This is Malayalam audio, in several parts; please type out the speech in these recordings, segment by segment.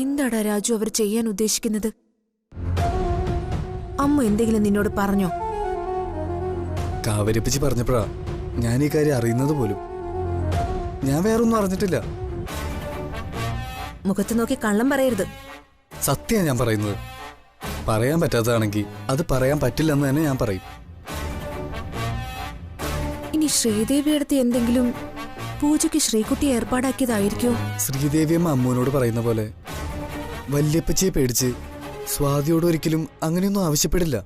എന്താടാ രാജു അവർ ചെയ്യാൻ ഉദ്ദേശിക്കുന്നത്? അമ്മ എന്തെങ്കിലും നിന്നോട് പറഞ്ഞോ? കാവരിപ്പിച്ച് പറഞ്ഞപ്പോഴാ ഞാൻ ഈ കാര്യം അറിയുന്നത് പോലും. ഞാൻ വേറൊന്നും അറിഞ്ഞിട്ടില്ല. മുഖത്ത് നോക്കി കള്ളം പറയരുത്. സത്യമാണ് ഞാൻ പറയുന്നത്. പറയാൻ പറ്റാത്തതാണെങ്കിൽ അത് പറയാൻ പറ്റില്ലെന്ന് തന്നെ ഞാൻ പറയും. ഇനി ശ്രീദേവി അടുത്ത് എന്തെങ്കിലും പൂജയ്ക്ക് ശ്രീകുട്ടി ഏർപ്പാടാക്കിയതായിരിക്കോ? ശ്രീദേവിയമ്മ അമ്മൂനോട് പറയുന്ന പോലെ വല്യപ്പച്ചിയെ പേടിച്ച് സ്വാതിയോട് ഒരിക്കലും അങ്ങനെയൊന്നും ആവശ്യപ്പെടില്ല.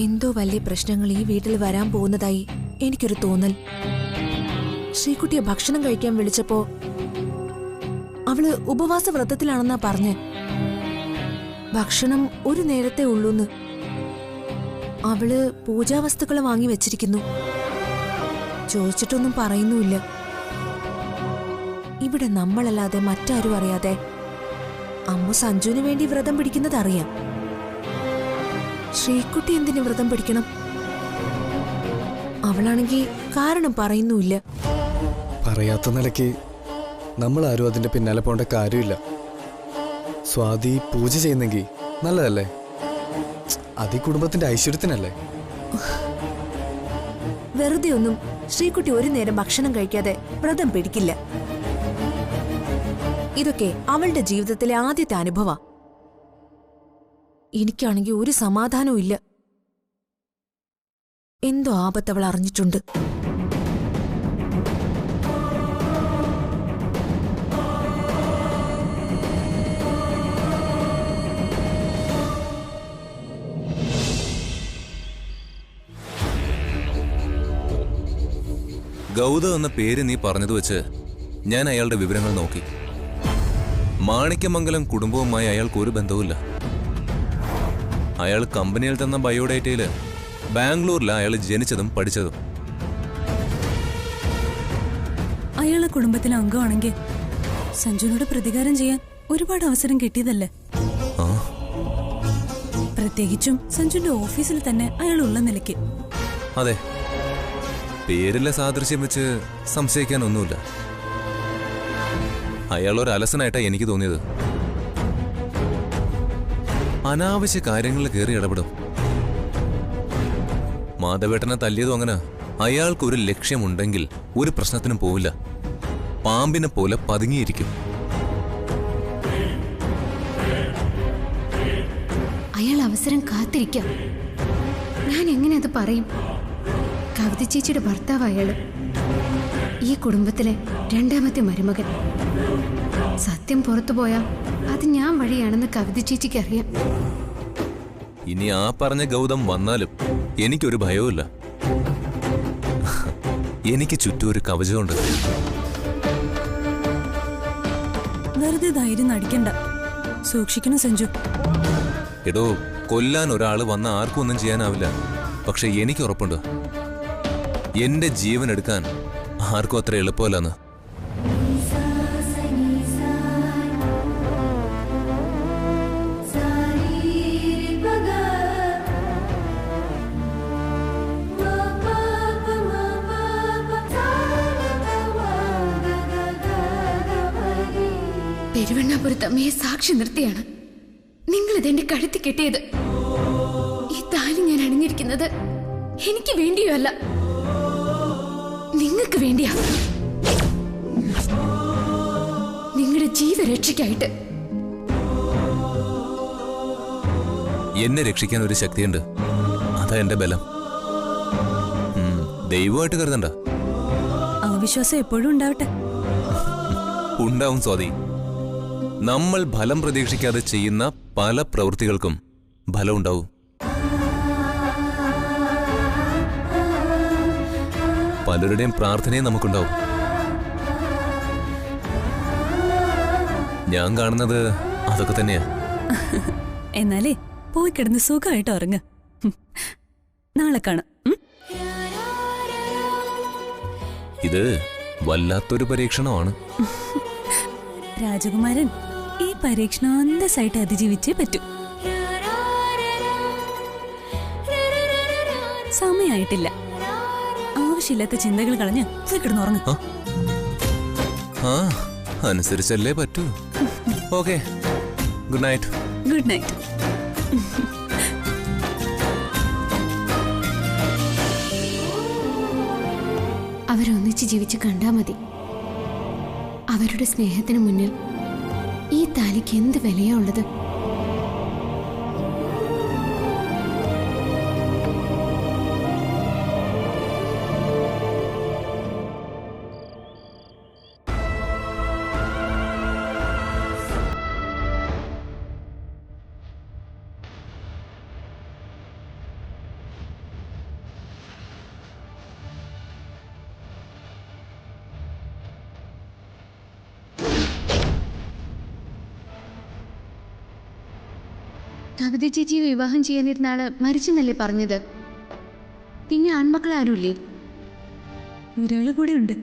എന്തോ വലിയ പ്രശ്നങ്ങൾ ഈ വീട്ടിൽ വരാൻ പോകുന്നതായി എനിക്കൊരു തോന്നൽ. ശ്രീകുട്ടിയെ ഭക്ഷണം കഴിക്കാൻ വിളിച്ചപ്പോ അവള് ഉപവാസ വ്രതത്തിലാണെന്നാ പറഞ്ഞ്. ഭക്ഷണം ഒരു നേരത്തെ ഉള്ളൂന്ന്. അവള് പൂജാവസ്തുക്കൾ വാങ്ങി വെച്ചിരിക്കുന്നു. ചോദിച്ചിട്ടൊന്നും പറയുന്നുമില്ല. ഇവിടെ നമ്മളല്ലാതെ മറ്റാരും അറിയാതെ അമ്മ സഞ്ജുവിന് വേണ്ടി വ്രതം പിടിക്കുന്നതറിയാം. ശ്രീകുട്ടി എന്തിനു വ്രതം പിടിക്കണം? അവളാണെങ്കിൽ കാരണം പറയുന്നുമില്ല. പറയാത്ത നിലയ്ക്ക് നമ്മൾ ആരും അതിന്റെ പിന്നാലെ പോകേണ്ട കാര്യമില്ല. സ്വാതി പൂജ ചെയ്യുന്നെങ്കിൽ നല്ലതല്ലേ? അത് ഈ കുടുംബത്തിന്റെ ഐശ്വര്യത്തിനല്ലേ? വെറുതെ ഒന്നും ശ്രീകുട്ടി ഒരു നേരം ഭക്ഷണം കഴിക്കാതെ വ്രതം പിടിക്കില്ല. ഇതൊക്കെ അവളുടെ ജീവിതത്തിലെ ആദ്യത്തെ അനുഭവ. എനിക്കാണെങ്കിൽ ഒരു സമാധാനവും ഇല്ല. എന്തോ ആപത്ത് അവൾ അറിഞ്ഞിട്ടുണ്ട്. ഗൗതം എന്ന പേര് നീ പറഞ്ഞത് വെച്ച് ഞാൻ അയാളുടെ വിവരങ്ങൾ നോക്കി. മാണിക്യമംഗലം കുടുംബവുമായി അയാൾക്ക് ഒരു ബന്ധവുമില്ല. അയാൾ കമ്പനിയിൽ തന്ന ബയോഡേറ്റയില് ബാംഗ്ലൂരിലാണ് അയാൾ ജനിച്ചതും പഠിച്ചതും. അയാളെ കുടുംബത്തിലെ അംഗമാണെങ്കിൽ സഞ്ജുവിനോട് പ്രതികാരം ചെയ്യാൻ ഒരുപാട് അവസരം കിട്ടിയതല്ലേ? പ്രത്യേകിച്ചും സഞ്ജുവിന്റെ ഓഫീസിൽ തന്നെ അയാൾ ഉള്ള നിലയ്ക്ക്. അതെ, പേരിലെ സാദൃശ്യം വെച്ച് സംശയിക്കാനൊന്നുമില്ല. അയാൾ ഒരു അലസനായിട്ടാണ് എനിക്ക് തോന്നിയത്. അനാവശ്യ കാര്യങ്ങളിൽ കയറി ഇടപെടും. മാധവേട്ടനെ തല്ലിയതും അങ്ങനെ. അയാൾക്കൊരു ലക്ഷ്യമുണ്ടെങ്കിൽ ഒരു പ്രശ്നത്തിനും പോവില്ല. പാമ്പിനെ പോലെ പതുങ്ങിയിരിക്കും. അയാൾ അവസരം കാത്തിരിക്കാം. ഞാൻ എങ്ങനെ അത് പറയും? കവിത ചേച്ചിയുടെ ഭർത്താവ് അയാള്. ഈ കുടുംബത്തിലെ രണ്ടാമത്തെ മരുമകൻ. സത്യം പുറത്തു പോയാ അത് ഞാൻ വഴിയാണെന്ന് കവിത ചേച്ചിക്ക് അറിയാം. ഇനി ആ പറഞ്ഞ ഗൗതം വന്നാലും എനിക്കൊരു ഭയവുമില്ല. എനിക്ക് ചുറ്റും ഒരു കവചമുണ്ട്. വെറുതെ ധൈര്യം നടിക്കണ്ട. സൂക്ഷിക്കണം സഞ്ജു. എടോ, കൊല്ലാൻ ഒരാള് വന്ന ആർക്കും ഒന്നും ചെയ്യാനാവില്ല. പക്ഷെ എനിക്ക് ഉറപ്പുണ്ട്, എന്റെ ജീവൻ എടുക്കാൻ ആർക്കും അത്ര എളുപ്പമല്ലെന്ന്. പെരുവണ്ണാപുരത്ത് അമ്മയെ സാക്ഷി നിർത്തിയാണ് നിങ്ങൾ ഇതെന്റെ കഴുത്തി കെട്ടിയത്. ഈ താലി ഞാൻ അണിഞ്ഞിരിക്കുന്നത് എനിക്ക് വേണ്ടിയോ അല്ല, നിങ്ങൾക്ക് വേണ്ടിയാ. നിങ്ങളുടെ ജീവരക്ഷയ്ക്കായിട്ട്. എന്നെ രക്ഷിക്കാൻ ഒരു ശക്തിയുണ്ട്. അതാ എന്റെ ബലം. ദൈവമായിട്ട് കരുതണ്ട. ആ വിശ്വാസം എപ്പോഴും ഉണ്ടാവട്ടെ. ഉണ്ടാവും സ്വാതി. നമ്മൾ ഫലം പ്രതീക്ഷിക്കാതെ ചെയ്യുന്ന പല പ്രവൃത്തികൾക്കും ഫലം ഉണ്ടാവും. പലരുടെയും പ്രാർത്ഥനയും നമുക്കുണ്ടാവും. ഞാൻ കാണുന്നത് അതൊക്കെ തന്നെയാ. എന്നാലേ പോയി കിടന്ന് സുഖമായിട്ട് ഉറങ്ങ്. നാളെ കാണാം. ഇത് വല്ലാത്തൊരു പരീക്ഷണമാണ്. രാജകുമാരൻ ഈ പരീക്ഷണം അന്തസ്സായിട്ട് അതിജീവിച്ചേ പറ്റൂ. സമയായിട്ടില്ല. ആവശ്യമില്ലാത്ത ചിന്തകൾ കളഞ്ഞ് പോയി കിടന്നുറങ്ങ്. അനുസരിച്ചല്ലേ പറ്റൂ. Okay, good night. Good night. അവരൊന്നിച്ച് ജീവിച്ച് കണ്ടാ മതി. അവരുടെ സ്നേഹത്തിന് മുന്നിൽ ഈ താലിക്ക് എന്ത് വിലയാ ഉള്ളത്? കവിത ചേച്ചിയെ വിവാഹം ചെയ്യാനിരുന്ന ആള് മരിച്ചെന്നല്ലേ പറഞ്ഞത്? പിന്നെ ആൺമക്കൾ ആരുമില്ലേ? ഒരാൾ കൂടെ ഉണ്ട്,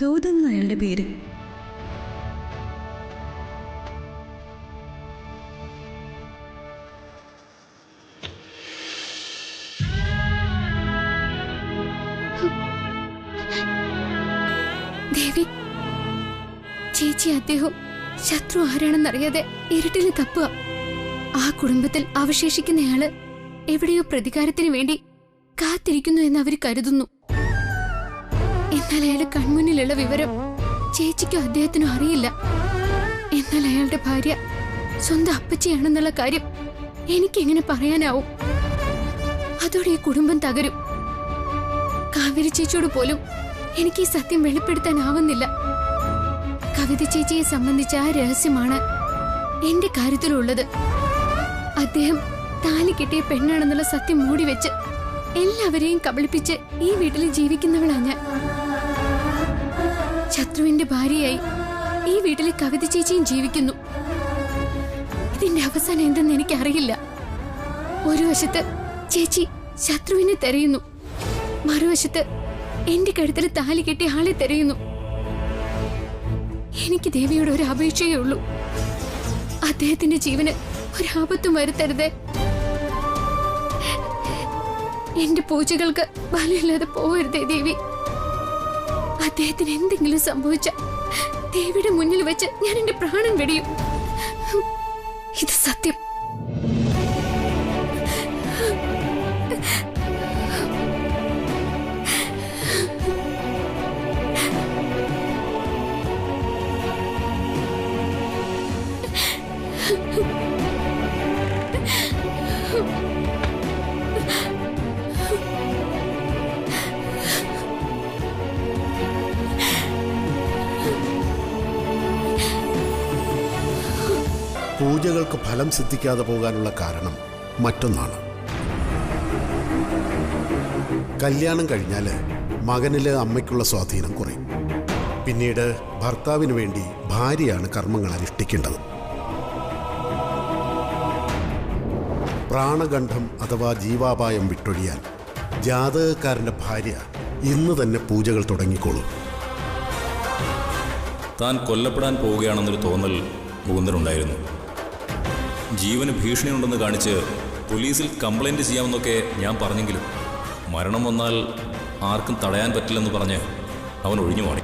ഗൗതം എന്ന അയാളുടെ പേര്. ദേവി, ചേച്ചി അദ്ദേഹം ശത്രു ആരാണെന്നറിയാതെ ഇരുട്ടിൽ തപ്പുക. ആ കുടുംബത്തിൽ അവശേഷിക്കുന്നയാള് എവിടെയോ പ്രതികാരത്തിന് വേണ്ടി കാത്തിരിക്കുന്നു എന്ന് അവർ കരുതുന്നു. എന്നാൽ അയാള് കൺമുന്നിലുള്ള വിവരം ചേച്ചിക്കോ അദ്ദേഹത്തിനോ അറിയില്ല. എന്നാൽ അയാളുടെ ഭാര്യ സ്വന്തം അപ്പച്ചിയാണെന്നുള്ള കാര്യം എനിക്കെങ്ങനെ പറയാനാവും? അതോടെ ഈ കുടുംബം തകരും. കാവേരി ചേച്ചിയോട് പോലും എനിക്ക് ഈ സത്യം വെളിപ്പെടുത്താനാവുന്നില്ല. കവിത ചേച്ചിയെ സംബന്ധിച്ച ആ രഹസ്യമാണ് എന്റെ കാര്യത്തിലുള്ളത്. അദ്ദേഹം താലി കെട്ടിയ പെണ്ണാണെന്നുള്ള സത്യം മൂടിവെച്ച് എല്ലാവരെയും കബളിപ്പിച്ച് ഈ വീട്ടിൽ ജീവിക്കുന്നവളാ ഞാൻ. ശത്രുവിന്റെ ഭാര്യയായി ഈ വീട്ടിലെ കവിത ചേച്ചിയും ജീവിക്കുന്നു. ഇതിന്റെ അവസാനം എന്തെന്ന് എനിക്കറിയില്ല. ഒരു വശത്ത് ചേച്ചി ശത്രുവിനെ തെരയുന്നു, മറുവശത്ത് എന്റെ കഴുത്തിൽ താലി കെട്ടിയ ആളെ തെരയുന്നു. എനിക്ക് ദേവിയോട് ഒരു അപേക്ഷയേ ഉള്ളൂ. അദ്ദേഹത്തിന്റെ ജീവന് ഒരാപത്തും വരുത്തരുതേ. എന്റെ പൂജകൾക്ക് ബലമില്ലാതെ പോകരുതേ ദേവി. അദ്ദേഹത്തിന് എന്തെങ്കിലും സംഭവിച്ച ദേവിയുടെ മുന്നിൽ വെച്ച് ഞാൻ എന്റെ പ്രാണൻ വെടിയും. ഇത് സത്യം. പൂജകൾക്ക് ഫലം സിദ്ധിക്കാതെ പോകാനുള്ള കാരണം മറ്റൊന്നാണ്. കല്യാണം കഴിഞ്ഞാൽ മകനില് അമ്മയ്ക്കുള്ള സ്വാധീനം കുറയും. പിന്നീട് ഭർത്താവിന് വേണ്ടി ഭാര്യയാണ് കർമ്മങ്ങൾ അനുഷ്ഠിക്കേണ്ടത്. പ്രാണഗണ്ഡം അഥവാ ജീവാപായം വിട്ടൊഴിയാൻ ജാതകക്കാരൻ്റെ ഭാര്യ ഇന്ന് തന്നെ പൂജകൾ തുടങ്ങിക്കോളും. താൻ കൊല്ലപ്പെടാൻ പോവുകയാണെന്നൊരു തോന്നൽ മുകുന്ദനുണ്ടായിരുന്നു. ജീവന് ഭീഷണിയുണ്ടെന്ന് കാണിച്ച് പോലീസിൽ കംപ്ലൈൻറ്റ് ചെയ്യാമെന്നൊക്കെ ഞാൻ പറഞ്ഞെങ്കിലും മരണം വന്നാൽ ആർക്കും തടയാൻ പറ്റില്ലെന്ന് പറഞ്ഞ് അവൻ ഒഴിഞ്ഞു മാറി.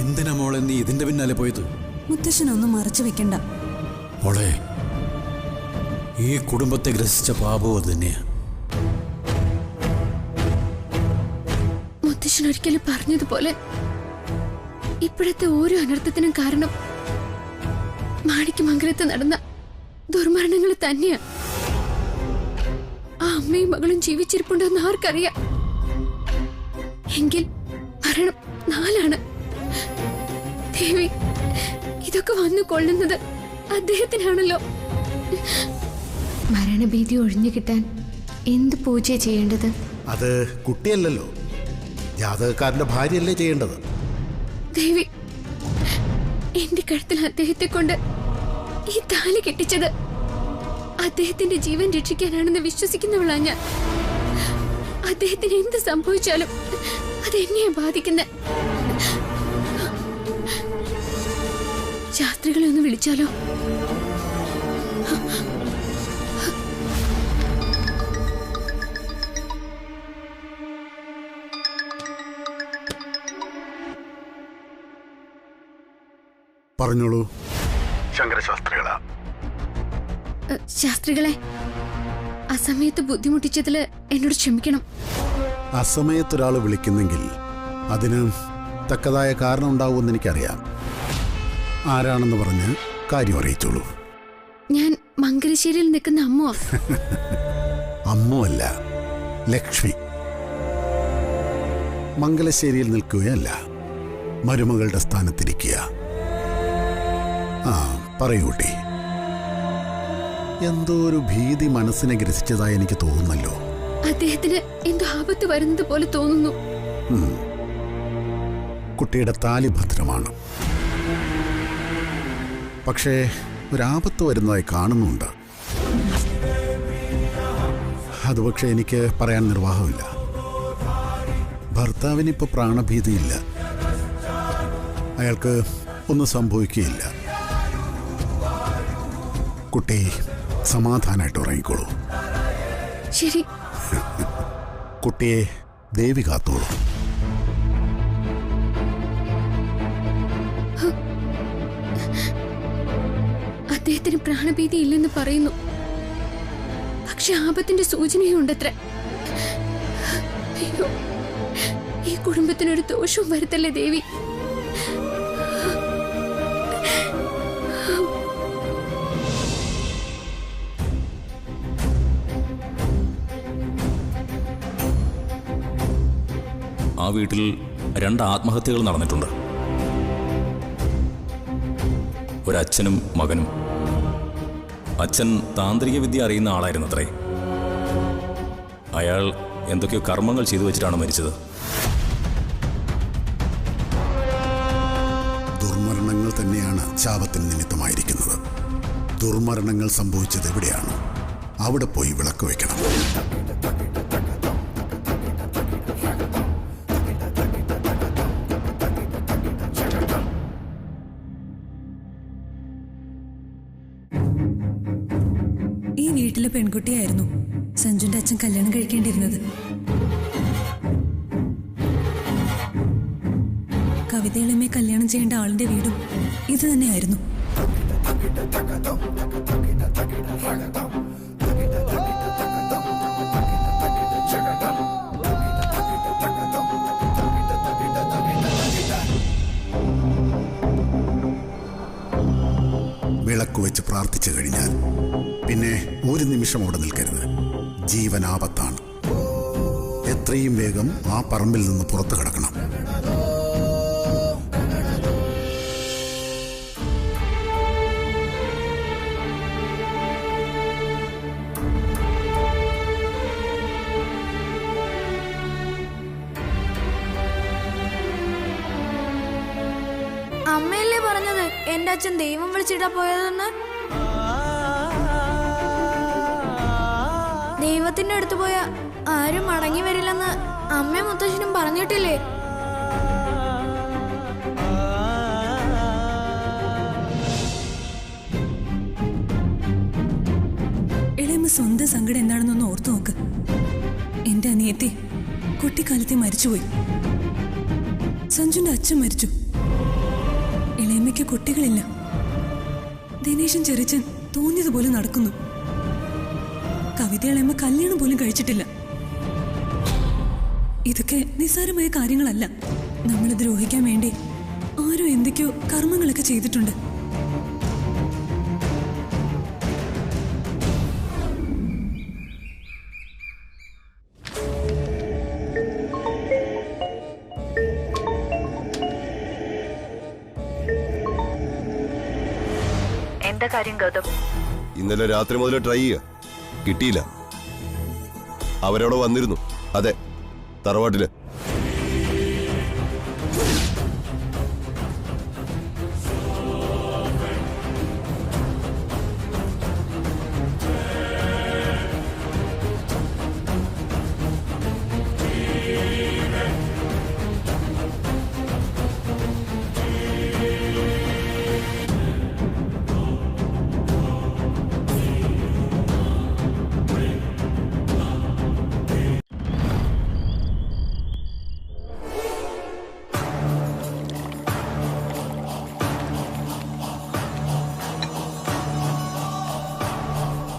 എന്തിനാ മോളെ നീ ഇതിന്റെ പിന്നാലെ പോയത്? മുത്തശ്ശനൊന്നും മറച്ചു വെക്കണ്ട. മോളെ, ഈ കുടുംബത്തെ ഗ്രസിച്ച പാപവും അത് തന്നെയാ. മുത്തശ്ശൻ ഒരിക്കലും പറഞ്ഞതുപോലെ ഇപ്പോഴത്തെ ഓരോ അനർത്ഥത്തിനും കാരണം മാണിക്യമംഗലത്ത് നടന്ന ദുർമരണങ്ങൾ തന്നെയാ. ആ അമ്മയും മകളും ജീവിച്ചിരിപ്പുണ്ടെന്ന് ആർക്കറിയാം? എങ്കിൽ മരണം 4 ദേവി, ഇതൊക്കെ വന്നു കൊള്ളുന്നത് അദ്ദേഹത്തിനാണല്ലോ. മരണഭീതി ഒഴിഞ്ഞു കിട്ടാൻ എന്ത് പൂജ ചെയ്യേണ്ടത്? അത് കുട്ടിയല്ലല്ലോ, ജാതകക്കാരൻ്റെ ഭാര്യയല്ലേ ചെയ്യേണ്ടത്. ദേവി, എന്റെ കഴുത്തിൽ അദ്ദേഹത്തെ കൊണ്ട് ഈ താലി കെട്ടിച്ചത് അദ്ദേഹത്തിന്റെ ജീവൻ രക്ഷിക്കാനാണെന്ന് വിശ്വസിക്കുന്നവളാ ഞാൻ. അദ്ദേഹത്തിന് എന്ത് സംഭവിച്ചാലും അതെന്നെയാ ബാധിക്കുന്ന. ശാസ്ത്രികളെ ഒന്ന് വിളിച്ചാലോ? പറഞ്ഞോളൂ. ശങ്കരശാസ്ത്രികളാ. ശാസ്ത്രികളെ, അസമയത്ത് ബുദ്ധിമുട്ടിച്ചതില് എന്നോട് ക്ഷമിക്കണം. അസമയത്തൊരാൾ വിളിക്കുന്നെങ്കിൽ അതിന് തക്കതായ കാരണം ഉണ്ടാവുമെന്ന് എനിക്കറിയാം. ആരാണെന്ന് പറഞ്ഞ് കാര്യം അറിയിച്ചോളൂ. ഞാൻ മംഗലശ്ശേരിയിൽ നിൽക്കുന്ന അമ്മ. അമ്മ അല്ല, ലക്ഷ്മി. മംഗലശ്ശേരിയിൽ നിൽക്കുകയല്ല, മരുമകളുടെ സ്ഥാനത്തിരിക്കുക. ആ പറയൂട്ടി. എന്തോ ഒരു ഭീതി മനസ്സിനെ ഗ്രസിച്ചതായി എനിക്ക് തോന്നുന്നല്ലോ. അദ്ദേഹത്തിന് എന്തോ ആപത്ത് വരുന്നത് പോലെ തോന്നുന്നു. കുട്ടിയുടെ താലി ഭദ്രമാണ്, പക്ഷേ ഒരാപത്ത് വരുന്നതായി കാണുന്നുണ്ട്. അത് പക്ഷെ എനിക്ക് പറയാൻ നിർവാഹമില്ല. ഭർത്താവിനിപ്പോൾ പ്രാണഭീതിയില്ല, അയാൾക്ക് ഒന്നും സംഭവിക്കുകയില്ല. കുട്ടി സമാധാനമായിട്ട് ഉറങ്ങിക്കോളൂ. ശരി. കുട്ടിയെ ദേവി കാത്തോളൂ. അദ്ദേഹത്തിന് പ്രാണഭീതി ഇല്ലെന്ന് പറയുന്നു, പക്ഷെ ആപത്തിന്റെ സൂചനയുണ്ടത്ര. അയ്യോ, ഈ കുടുംബത്തിനൊരു ദോഷവും വരുത്തല്ലേ ദേവി. ആ വീട്ടിൽ 2 ആത്മഹത്യകൾ നടന്നിട്ടുണ്ട്. ഒരച്ഛനും മകനും. അച്ഛൻ താന്ത്രിക വിദ്യ അറിയുന്ന ആളായിരുന്നത്രേ. അയാൾ എന്തൊക്കെയോ കർമ്മങ്ങൾ ചെയ്തു വെച്ചിട്ടാണ് മരിച്ചത്. ദുർമരണങ്ങൾ തന്നെയാണ് ശാപത്തിന് നിമിത്തമായിരിക്കുന്നത്. ദുർമരണങ്ങൾ സംഭവിച്ചത് എവിടെയാണ് അവിടെ പോയി വിളക്ക് വയ്ക്കണം. ഈ വീട്ടിലെ പെൺകുട്ടിയായിരുന്നു സഞ്ജുന്റെ അച്ഛൻ കല്യാണം കഴിക്കേണ്ടിയിരുന്നത്. കവിതയിളമയെ കല്യാണം ചെയ്യേണ്ട ആളിന്റെ വീടും ഇത് തന്നെയായിരുന്നു. വിളക്ക് വെച്ച് പ്രാർത്ഥിച്ചു കഴിഞ്ഞാൽ പിന്നെ ഒരു നിമിഷം അവിടെ നിൽക്കരുത്. ജീവൻ ആപത്താണ്. എത്രയും വേഗം ആ പറമ്പിൽ നിന്ന് പുറത്തു കിടക്കണം. അമ്മയല്ലേ പറഞ്ഞത് എന്റെ അച്ഛൻ ദൈവം വിളിച്ചിട്ടാ പോയതെന്ന്? ദൈവത്തിന്റെ അടുത്ത് പോയ ആരും മടങ്ങി വരില്ലെന്ന് അമ്മയും മുത്തശ്ശനും പറഞ്ഞിട്ടില്ലേ? ഇളയമ്മ സ്വന്തം സങ്കടം എന്താണെന്നൊന്ന് ഓർത്തു നോക്ക്. എന്റെ അനിയത്തി കുട്ടിക്കാലത്തെ മരിച്ചുപോയി. സഞ്ജുന്റെ അച്ഛൻ മരിച്ചു. ഇളയമ്മയ്ക്ക് കുട്ടികളില്ല. ദിനേശൻ ചെറിച്ചൻ തോന്നിയതുപോലെ നടക്കുന്നു. കവിത ഇളയമ്മ കല്യാണം പോലും കഴിച്ചിട്ടില്ല. ഇതൊക്കെ നിസ്സാരമായ കാര്യങ്ങളല്ല. നമ്മളെ ദ്രോഹിക്കാൻ വേണ്ടി ആരോ എന്തൊക്കെയോ കർമ്മങ്ങളൊക്കെ ചെയ്തിട്ടുണ്ട്. എന്താ കാര്യം ഗൗതം? ഇന്നലെ രാത്രി മുതൽ ട്രൈ ചെയ്യുക, കിട്ടിയില്ല. അവരവിടെ വന്നിരുന്നു. അതെ, തറവാട്ടില്.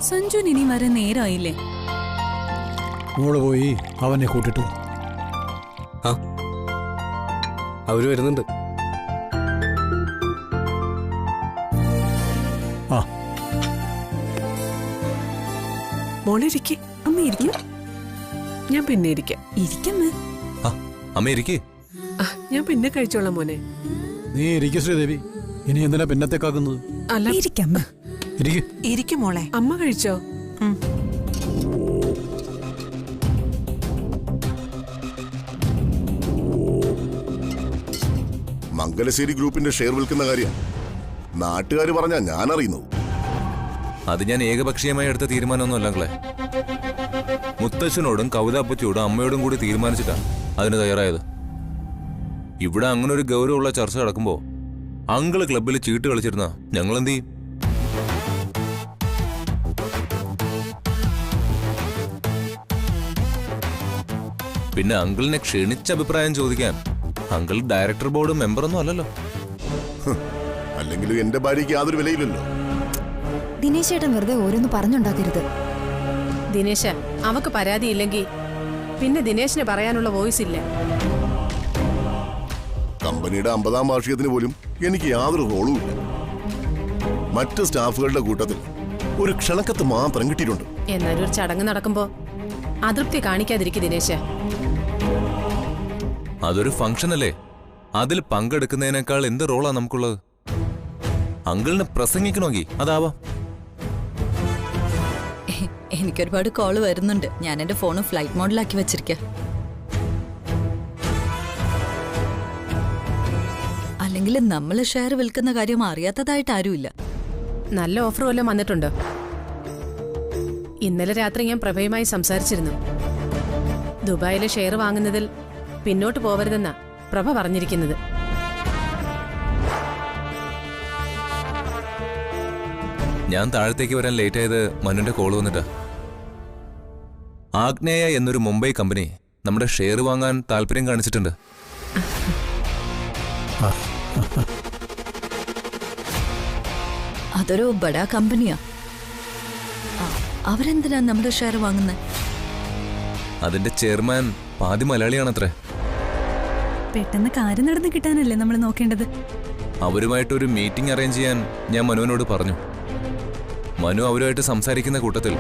സഞ്ജുവിന് ഇനി വരെ നേരമായില്ലേ? മോള് പോയി അവനെ കൂട്ടിട്ടു. ആ അവര് വരുന്നുണ്ട്. ആ മോളിരിക്കെ. അമ്മ ഇരിക്കും. ഞാൻ പിന്നെ ഇരിക്കാം. ഇരിക്കമ്മ. ആ അമ്മ ഇരിക്കേ. ഞാൻ പിന്നെ കഴിച്ചോളാം മോനെ. നീ ഇരിക്കു ശ്രീദേവി. ഇനി എന്തിനാ പിന്നത്തേക്കാക്കുന്നത്? അല്ല, ഇരിക്കമ്മ. ഇരിക്കും മോളെ. അമ്മ കഴിച്ചോ? മംഗലശ്ശേരി ഗ്രൂപ്പിന്റെ ഷെയർ വിൽക്കുന്ന കാര്യം നാട്ടുകാർ പറഞ്ഞാ ഞാൻ അറിയുന്നത്. അത് ഞാൻ ഏകപക്ഷീയമായി എടുത്ത തീരുമാനമൊന്നുമല്ലേ. മുത്തച്ഛനോടും കവിതാപ്പച്ചിയോടും അമ്മയോടും കൂടി തീരുമാനിച്ചിട്ടാ അതിന് തയ്യാറായത്. ഇവിടെ അങ്ങനെ ഒരു ഗൗരവമുള്ള ചർച്ച നടക്കുമ്പോ അങ്കിള് ക്ലബിൽ ചീട്ട് കളിച്ചിരുന്ന ഞങ്ങൾ എന്ത് ചെയ്യും? പിന്നെ അങ്കിളിനെ ക്ഷണിച്ച അഭിപ്രായം ചോദിക്കാൻ അങ്കിൾ ഡയറക്ടർ ബോർഡ് മെമ്പറൊന്നും അല്ലല്ലോ. അല്ലെങ്കിലും എന്റെ ഭാര്യയ്ക്ക് യാതൊരു വിലയില്ലല്ലോ. ദിനേശ് ചേട്ടൻ വെറുതെ ഓരോന്ന് പറഞ്ഞുണ്ടാക്കരുത്. ദിനേശ, അവക്ക് പരാതിയില്ലെങ്കിൽ പിന്നെ ദിനേശിന് പറയാനുള്ള വോയിസ് ഇല്ല. കമ്പനിയുടെ 50-ാം വാർഷികത്തിന് പോലും എനിക്ക് യാതൊരു റോളും ഇല്ല. മറ്റ് സ്റ്റാഫുകളുടെ കൂട്ടത്തിൽ ഒരു ക്ഷണക്കത്ത് മാത്രം കിട്ടിയിട്ടുണ്ട്. എന്നാലും ഒരു ചടങ്ങ് നടക്കുമ്പോ അതൃപ്തി കാണിക്കാതിരിക്കും ദിനേശ. അതൊരു ഫംഗ്ഷൻ അല്ലേ? അതിൽ പങ്കെടുക്കുന്നതിനേക്കാൾ എന്ത് റോളാ നമുക്കുള്ളത്? അങ്കിളിനെ പ്രസംഗിക്കണമെങ്കിൽ അതാവാം. എനിക്കൊരുപാട് കോള് വരുന്നുണ്ട്. ഞാൻ എന്റെ ഫോണ് ഫ്ലൈറ്റ് മോഡിലാക്കി വെച്ചിരിക്ക. അല്ലെങ്കിൽ നമ്മൾ ഷെയർ വിൽക്കുന്ന കാര്യം അറിയാത്തതായിട്ട് ആരുമില്ല. നല്ല ഓഫർ വല്ലതും വന്നിട്ടുണ്ടോ? ഇന്നലെ രാത്രി ഞാൻ പ്രഭയുമായി സംസാരിച്ചിരുന്നു. ദുബായിലെ ഷെയർ വാങ്ങുന്നതിൽ പിന്നോട്ട് പോവരുതെന്നാ പ്രഭ പറഞ്ഞിരിക്കുന്നത്. ഞാൻ താഴത്തേക്ക് വരാൻ ലേറ്റ് ആയത് മനുവിന്റെ കോള് വന്നിട്ടാ. ആഗ്നേയ എന്നൊരു മുംബൈ കമ്പനി നമ്മുടെ ഷെയർ വാങ്ങാൻ താല്പര്യം കാണിച്ചിട്ടുണ്ട്. അതൊരു ബഡാ കമ്പനിയാ. അവരെന്തിനാ നമ്മുടെ ഷെയർ വാങ്ങുന്നത്? അതിന്റെ ചെയർമാൻ പാതി മലയാളിയാണത്രേ. പെട്ടെന്ന് കാര്യം നടന്നു കിട്ടാനല്ലേ നമ്മൾ നോക്കേണ്ടത്. അവരുമായിട്ടൊരു മീറ്റിംഗ് അറേഞ്ച് ചെയ്യാൻ ഞാൻ മനുവിനോട് പറഞ്ഞു. മനു അവരുമായിട്ട് സംസാരിക്കുന്ന കൂട്ടത്തിൽ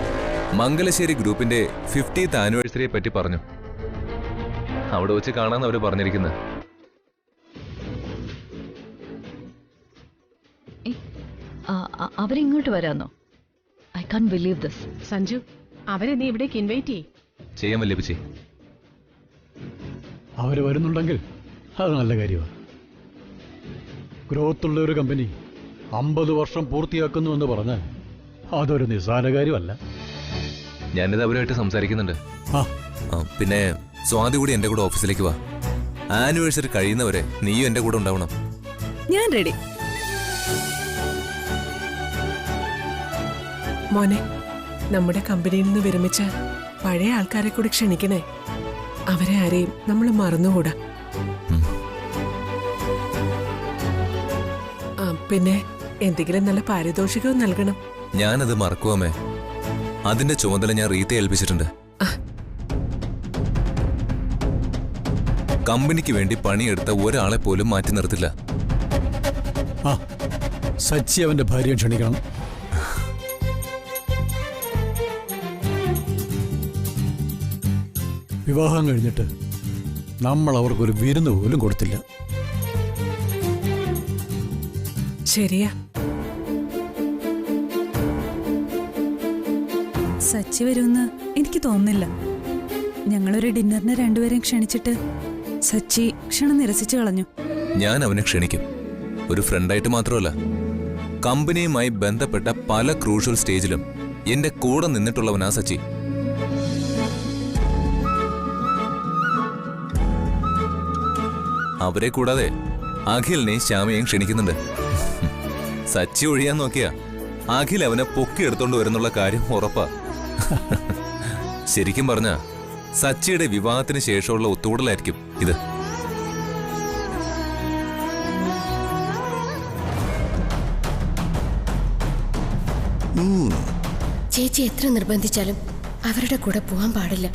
മംഗലശ്ശേരി ഗ്രൂപ്പിന്റെ 50th ആനിവേഴ്സറിയെ പറ്റി പറഞ്ഞു. അവിടെ വെച്ച് കാണാന്ന് അവര് പറഞ്ഞിരിക്കുന്നത്. അവരിങ്ങോട്ട് വരാന്നോ? I can't believe this. Sanju, അവരെ നീ ഇവിടേക്ക് ഇൻവൈറ്റ് ചെയ്യാൻ വല്ലേ പിച്ചി? അവര് വരുന്നുണ്ടെങ്കിൽ അത് നല്ല കാര്യമാണ്. ഗ്രോത്ത് ഉള്ള ഒരു കമ്പനി 50 വർഷം പൂർത്തിയാക്കുന്നു എന്ന് പറഞ്ഞാൽ അതൊരു നിസ്സാര കാര്യമല്ല. ഞാനിത് അവരുമായിട്ട് സംസാരിക്കുന്നുണ്ട്. പിന്നെ സ്വാതി കൂടി എന്റെ കൂടെ ഓഫീസിലേക്ക് വാ. ആനിവേഴ്സറി കഴിയുന്നവരെ നീയും എന്റെ കൂടെ ഉണ്ടാവണം. ഞാൻ റെഡി. മോനെ, നമ്മുടെ കമ്പനിയിൽ നിന്ന് വിരമിച്ച പഴയ ആൾക്കാരെ കൂടി ക്ഷണിക്കണേ. അവരെ ആരെയും നമ്മൾ മറന്നുകൂടാ. പിന്നെ എന്തെങ്കിലും നല്ല പാരിതോഷികവും നൽകണം. ഞാനത് മറക്കുവാമേ. അതിന്റെ ചുമതല ഞാൻ റീത്തെ ഏൽപ്പിച്ചിട്ടുണ്ട്. കമ്പനിക്ക് വേണ്ടി പണിയെടുത്ത ഒരാളെ പോലും മാറ്റി നിർത്തില്ല. സച്ചി അവന്റെ ഭാര്യയെ ക്ഷണിക്കണം. വിവാഹം കഴിഞ്ഞിട്ട് നമ്മൾ അവർക്കൊരു വിരുന്ന് പോലും കൊടുത്തില്ല. ശരിയാ. സച്ചി വരുമെന്ന് എനിക്ക് തോന്നുന്നില്ല. ഞങ്ങളൊരു ഡിന്നറിന് രണ്ടുപേരെയും ക്ഷണിച്ചിട്ട് സച്ചി ക്ഷണം നിരസിച്ചു കളഞ്ഞു. ഞാൻ അവനെ ക്ഷണിക്കും. ഒരു ഫ്രണ്ടായിട്ട് മാത്രമല്ല, കമ്പനിയുമായി ബന്ധപ്പെട്ട പല ക്രൂഷ്യൽ സ്റ്റേജിലും എന്റെ കൂടെ നിന്നിട്ടുള്ളവനാ സച്ചി. അവരെ കൂടാതെ അഖിലിനെയും ശ്യാമയെയും ക്ഷണിക്കുന്നുണ്ട്. സച്ചി ഒഴിയാൻ നോക്കിയാ അഖിൽ അവനെ പൊക്കിയെടുത്തോണ്ട് വരുന്നുള്ള കാര്യം ഉറപ്പാ. ശരിക്കും പറഞ്ഞ സച്ചിയുടെ വിവാഹത്തിന് ശേഷമുള്ള ഒത്തുകൂടലായിരിക്കും ഇത്. ചേച്ചി എത്ര നിർബന്ധിച്ചാലും അവരുടെ കൂടെ പോകാൻ പാടില്ല.